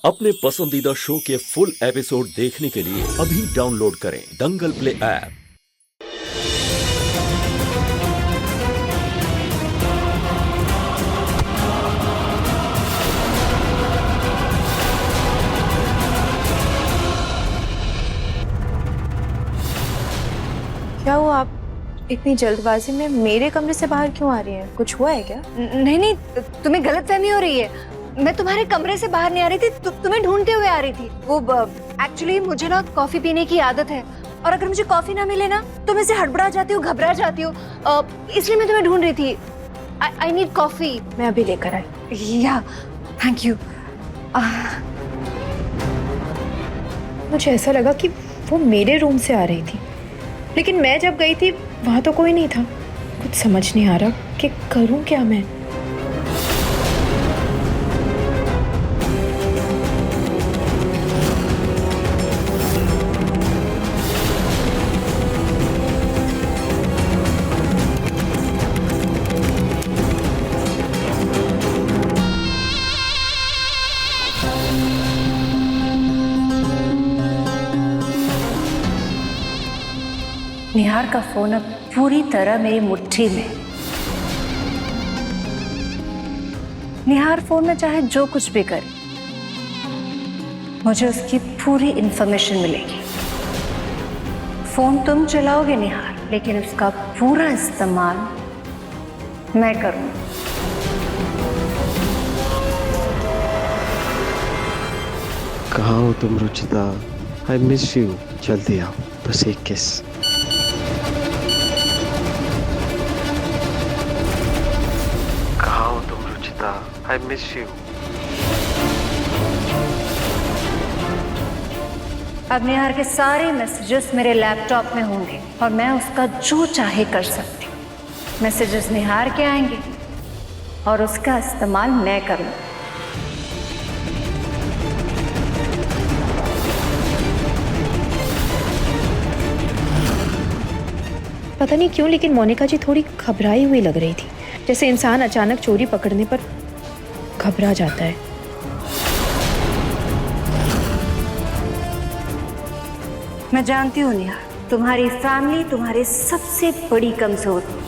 अपने पसंदीदा शो के फुल एपिसोड देखने के लिए अभी डाउनलोड करें दंगल प्ले ऐप। क्या हुआ? आप इतनी जल्दबाजी में मेरे कमरे से बाहर क्यों आ रही हैं? कुछ हुआ है क्या? नहीं नहीं, तुम्हें गलतफहमी हो रही है। मैं तुम्हारे कमरे से बाहर नहीं आ रही थी, तुम्हें ढूंढते हुए आ रही थी। वो एक्चुअली मुझे ना कॉफी पीने की आदत है, और अगर मुझे कॉफी ना मिले ना तो मैं से हड़बड़ा जाती हूँ, घबरा जाती हूँ। इसलिए मैं तुम्हें ढूंढ रही थी। I need coffee. मैं अभी लेकर आई। या थैंक यू। मुझे ऐसा लगा कि वो मेरे रूम से आ रही थी, लेकिन मैं जब गई थी वहां तो कोई नहीं था। कुछ समझ नहीं आ रहा कि करूं क्या मैं। निहार का फोन अब पूरी तरह मेरी मुट्ठी में। निहार फोन में चाहे जो कुछ भी करे, मुझे उसकी पूरी इंफॉर्मेशन मिलेगी। फोन तुम चलाओगे निहार, लेकिन उसका पूरा इस्तेमाल मैं करूंगी। कहाँ हो तुम रुचिता? I miss you. जल्दी आओ, बस एक किस। कहाँ हो तुम रुचिता? I miss you. अब निहार के सारे मैसेजेस मेरे लैपटॉप में होंगे और मैं उसका जो चाहे कर सकती हूँ। मैसेजेस निहार के आएंगे और उसका इस्तेमाल मैं करूँगी। पता नहीं क्यों, लेकिन मोनिका जी थोड़ी घबराई हुई लग रही थी, जैसे इंसान अचानक चोरी पकड़ने पर घबरा जाता है। मैं जानती हूँ निहार, तुम्हारी फैमिली तुम्हारी सबसे बड़ी कमजोरी,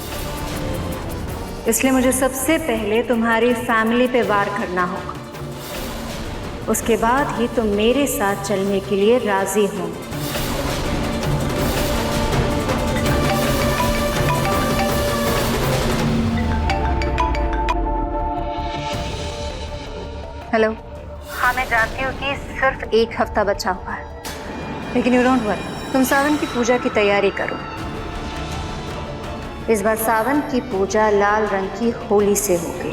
इसलिए मुझे सबसे पहले तुम्हारी फैमिली पे वार करना होगा। उसके बाद ही तुम मेरे साथ चलने के लिए राजी हो। हेलो। हाँ, मैं जानती हूँ कि सिर्फ एक हफ्ता बचा हुआ है, लेकिन यू डोंट वरी, तुम सावन की पूजा की तैयारी करो। इस बार सावन की पूजा लाल रंग की होली से होगी।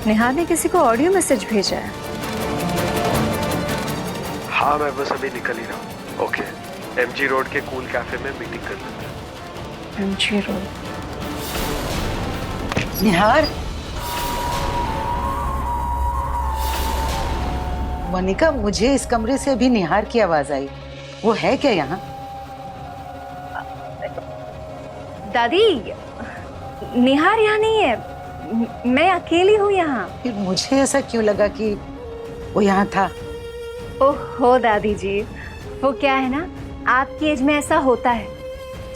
निहार ने किसी को ऑडियो मैसेज भेजा है। हाँ, मैं बस अभी निकल ही रहा हूँ। ओके, एमजी रोड के कूल कैफे में मीटिंग कर लेते हैं। MG road. निहार, मोनिका, मुझे इस कमरे से अभी निहार की आवाज आई। वो है क्या यहाँ? दादी, निहार यहाँ नहीं है, मैं अकेली हूँ यहाँ। फिर मुझे ऐसा क्यों लगा कि वो यहाँ था? ओहो दादी जी, वो क्या है ना, आपकी एज में ऐसा होता है,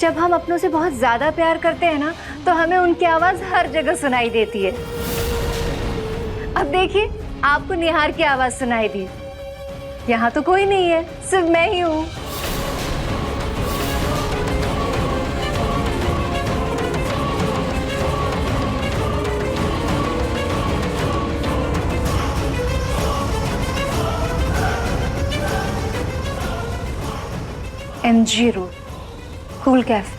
जब हम अपनों से बहुत ज्यादा प्यार करते हैं ना, तो हमें उनकी आवाज हर जगह सुनाई देती है। अब देखिए, आपको निहार की आवाज सुनाई दी। यहाँ तो कोई नहीं है, सिर्फ मैं ही हूँ। MG road, cool cafe.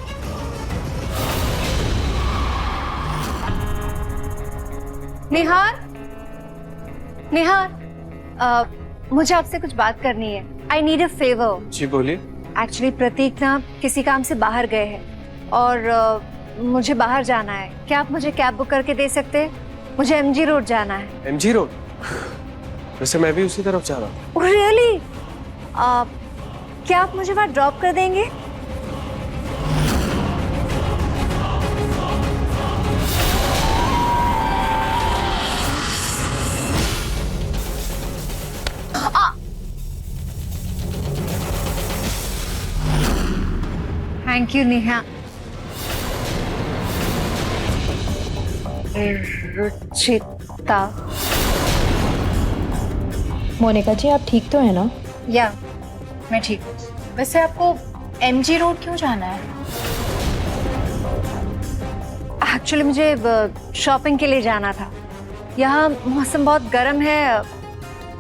Nihar, Nihar, मुझे आपसे कुछ बात करनी है। I need a favour. जी बोलिए। एक्चुअली प्रतीक ना किसी काम से बाहर गए हैं और मुझे बाहर जाना है। क्या आप मुझे कैब बुक करके दे सकते हैं? मुझे एमजी रोड जाना है। MG road? वैसे मैं भी उसी तरफ जा रहा हूँ। Oh really? क्या आप मुझे वहाँ ड्रॉप कर देंगे? Thank you Neha. रुचिता। मोनिका जी, आप ठीक तो है ना? या मैं ठीक हूँ। वैसे आपको एमजी रोड क्यों जाना है? एक्चुअली मुझे शॉपिंग के लिए जाना था। यहाँ मौसम बहुत गर्म है,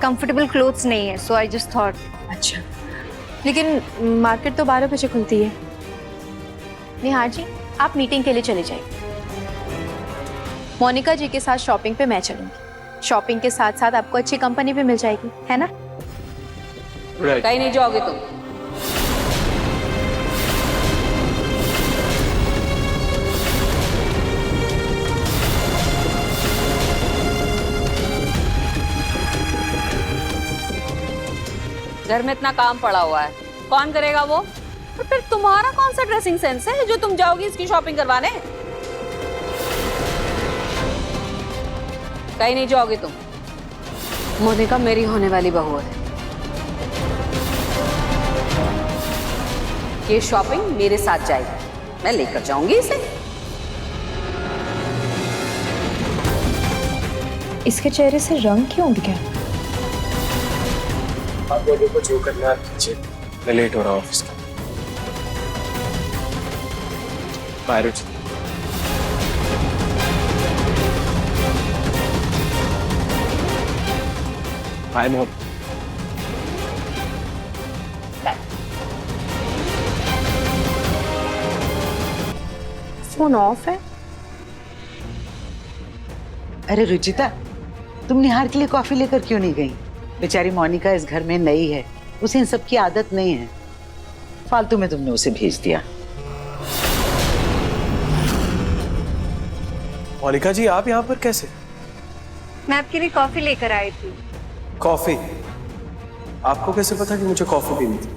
कंफर्टेबल क्लोथ्स नहीं है, सो आई जस्ट थॉट। अच्छा, लेकिन मार्केट तो 12 बजे खुलती है। निहार जी, आप मीटिंग के लिए चले जाइए। मोनिका जी के साथ शॉपिंग पे मैं चलूंगी। शॉपिंग के साथ साथ आपको अच्छी कंपनी भी मिल जाएगी, है ना? कहीं नहीं जाओगे तुम। घर में इतना काम पड़ा हुआ है, कौन करेगा वो? और फिर तुम्हारा कौन सा ड्रेसिंग सेंस है जो तुम जाओगी इसकी शॉपिंग करवाने? कहीं नहीं जाओगे तुम। मोनिका मेरी होने वाली बहू है। ये शॉपिंग मेरे साथ जाएगी, मैं लेकर जाऊंगी इसे। इसके चेहरे से रंग क्यों उड़ गया? आप लोगों को जो करना है कीजिए, मैं लेट हो रहा हूँ ऑफिस का। Bye Ruchi. Bye Mohan. Phone off है। अरे रुचिता, तुम निहार के लिए कॉफी लेकर क्यों नहीं गई? बेचारी मोनिका इस घर में नई है, उसे इन सब की आदत नहीं है। फालतू में तुमने उसे भेज दिया। मोनिका जी, आप यहाँ पर कैसे? मैं आपके लिए कॉफी लेकर आई थी। कॉफी? आपको कैसे पता कि मुझे कॉफी पीनी थी?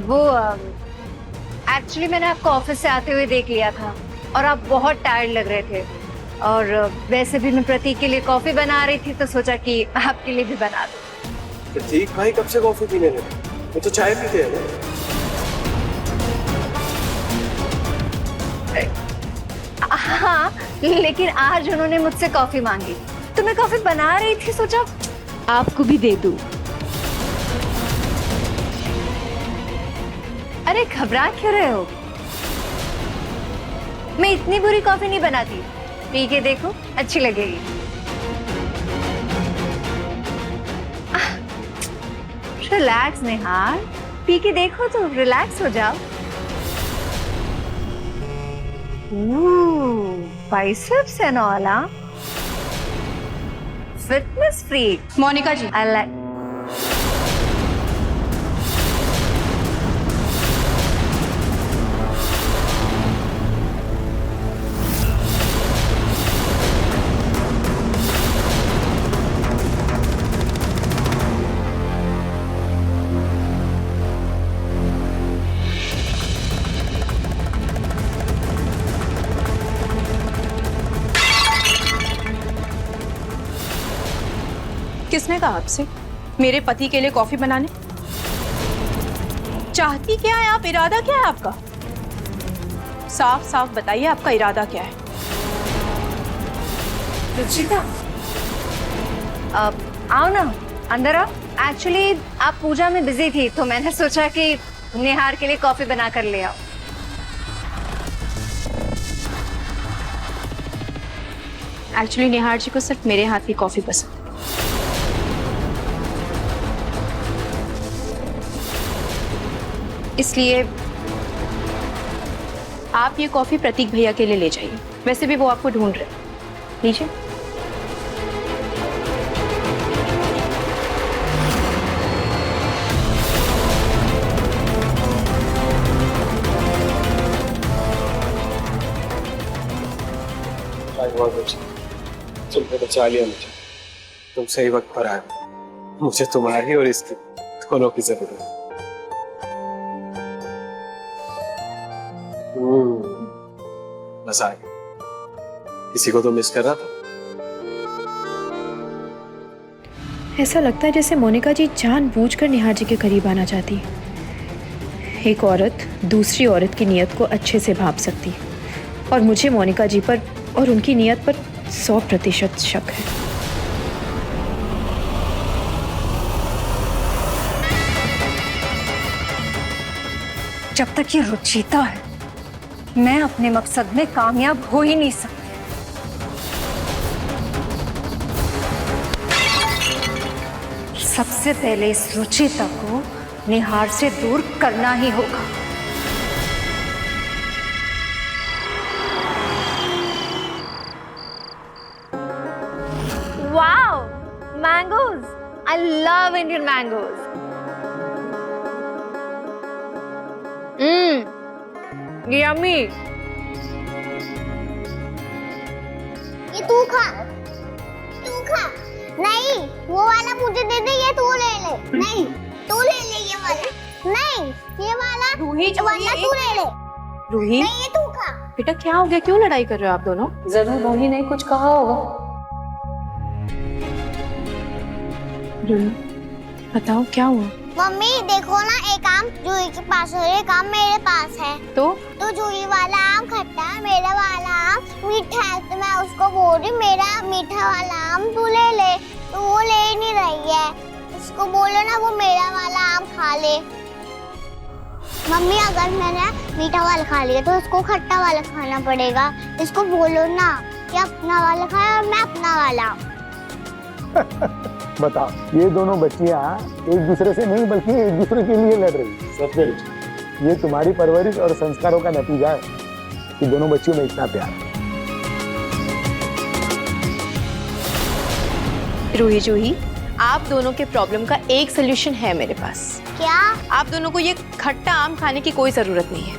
वो एक्चुअली मैंने आपको ऑफिस से आते हुए देख लिया था और आप बहुत टायर्ड लग रहे थे, और वैसे भी मैं प्रतीक के लिए कॉफी बना रही थी तो सोचा कि आपके लिए भी बना दूं। प्रतीक भाई कब से कॉफी पीने लगे? वो तो चाय पीते हैं ना। हाँ, लेकिन आज उन्होंने मुझसे कॉफी मांगी तो मैं कॉफी बना रही थी, सोचा आपको भी दे दूं। अरे घबरा क्यों रहे हो? मैं इतनी बुरी कॉफी नहीं बनाती, पी के देखो, अच्छी लगेगी। रिलैक्स निहार, पी के देखो तो रिलैक्स हो जाओ। Biceps and all, fitness freak. Monica ji, I like. किसने कहा आपसे मेरे पति के लिए कॉफी बनाने? चाहती क्या है आप? इरादा क्या है आपका? साफ साफ बताइए, आपका इरादा क्या है? रुचिता, आओ ना, अंदर आओ। एक्चुअली आप पूजा में बिजी थी तो मैंने सोचा कि निहार के लिए कॉफी बना कर ले आओ। एक्चुअली निहार जी को सिर्फ मेरे हाथ की कॉफी पसंद है। इसलिए आप ये कॉफी प्रतीक भैया के लिए ले जाइए, वैसे भी वो आपको ढूंढ रहे हैं। लीजिए। बहुत अच्छा, तुमने बचा लिया मुझे। तुम सही वक्त पर आए। मुझे तुम्हारी और इसकी दोनों की जरूरत है। मजा आ गया। किसी को तो मिस कर रहा था। ऐसा लगता है जैसे मोनिका जी जानबूझकर निहार जी के करीब आना चाहती है। एक औरत दूसरी औरत की नीयत को अच्छे से भांप सकती है, और मुझे मोनिका जी पर और उनकी नीयत पर 100% शक है। जब तक ये रुचिता है, मैं अपने मकसद में कामयाब हो ही नहीं सकती। सबसे पहले इस रुचिता को निहार से दूर करना ही होगा। Wow, mangoes! I love Indian mangoes. Yummy. ये तू खा। नहीं, वो वाला मुझे दे दे, ये तू ले ले। नहीं, तू ले ले ये वाला। नहीं, ये वाला रूही, वाला तू ले ले। रूही, नहीं, ये तू खा। बेटा क्या हो गया? क्यों लड़ाई कर रहे हो आप दोनों? जरूर रूही ने कुछ कहा होगा। रूही, बताओ क्या हुआ? मम्मी देखो ना, एक आम जूही के पास है, एक आम मेरे पास है। तो जूही वाला आम खट्टा है, मेरा वाला आम मीठा है। तो मैं उसको बोल रही मेरा मीठा वाला आम तू ले ले, तो वो ले ही नहीं रही है। उसको बोलो ना वो मेरा वाला आम खा ले। मम्मी अगर मैंने मीठा वाला खा लिया तो उसको खट्टा वाला खाना पड़ेगा। इसको बोलो ना कि अपना वाला खाए और मैं अपना वाला। बताओ, ये दोनों बच्चियां एक दूसरे से नहीं बल्कि एक दूसरे के लिए लड़ रही। सचमुच ये तुम्हारी परवरिश और संस्कारों का नतीजा है कि दोनों बच्चियों में इतना प्यार है। रूही जूही, आप दोनों के प्रॉब्लम का एक सोल्यूशन है मेरे पास। क्या? आप दोनों को ये खट्टा आम खाने की कोई जरूरत नहीं है।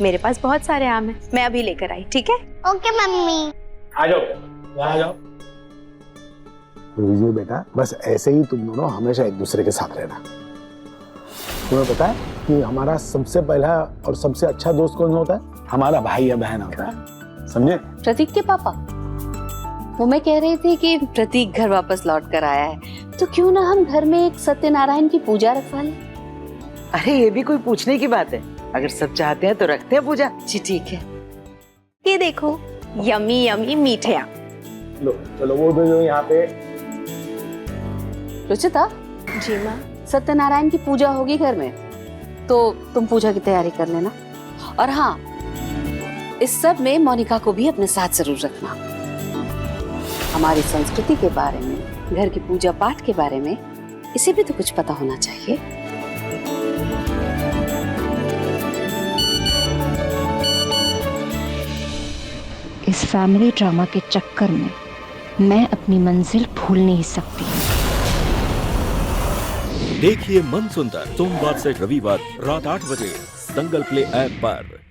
मेरे पास बहुत सारे आम हैं, मैं अभी लेकर आई, ठीक है? Okay mummy. आ जाओ, आ जाओ। रूही बेटा, बस ऐसे ही तुम दोनों हमेशा एक दूसरे के साथ रहना। तुम्हें पता है कि हमारा सबसे पहला और सबसे अच्छा दोस्त कौन होता है? हमारा भाई या बहन होता है, समझे? प्रतीक के पापा। वो मैं कह रही थी कि प्रतीक घर वापस लौट कर आया है, तो क्यों ना हम घर में एक सत्यनारायण की पूजा रखवा लें। अरे ये भी कोई पूछने की बात है? अगर सब चाहते हैं तो रखते हैं पूजा। जी ठीक है। ये देखो, यमी यमी मीठे आम। लो चलो, वो जो यहाँ पे। रुचिता, जी माँ। सत्यनारायण की पूजा होगी घर में, तो तुम पूजा की तैयारी कर लेना। और हाँ, इस सब में मोनिका को भी अपने साथ जरूर रखना। हमारी संस्कृति के बारे में, घर की पूजा पाठ के बारे में इसे भी तो कुछ पता होना चाहिए। इस फैमिली ड्रामा के चक्कर में मैं अपनी मंजिल भूल नहीं सकती। देखिए मन सुंदर सोमवार से रविवार रात 8 बजे दंगल प्ले ऐप पर।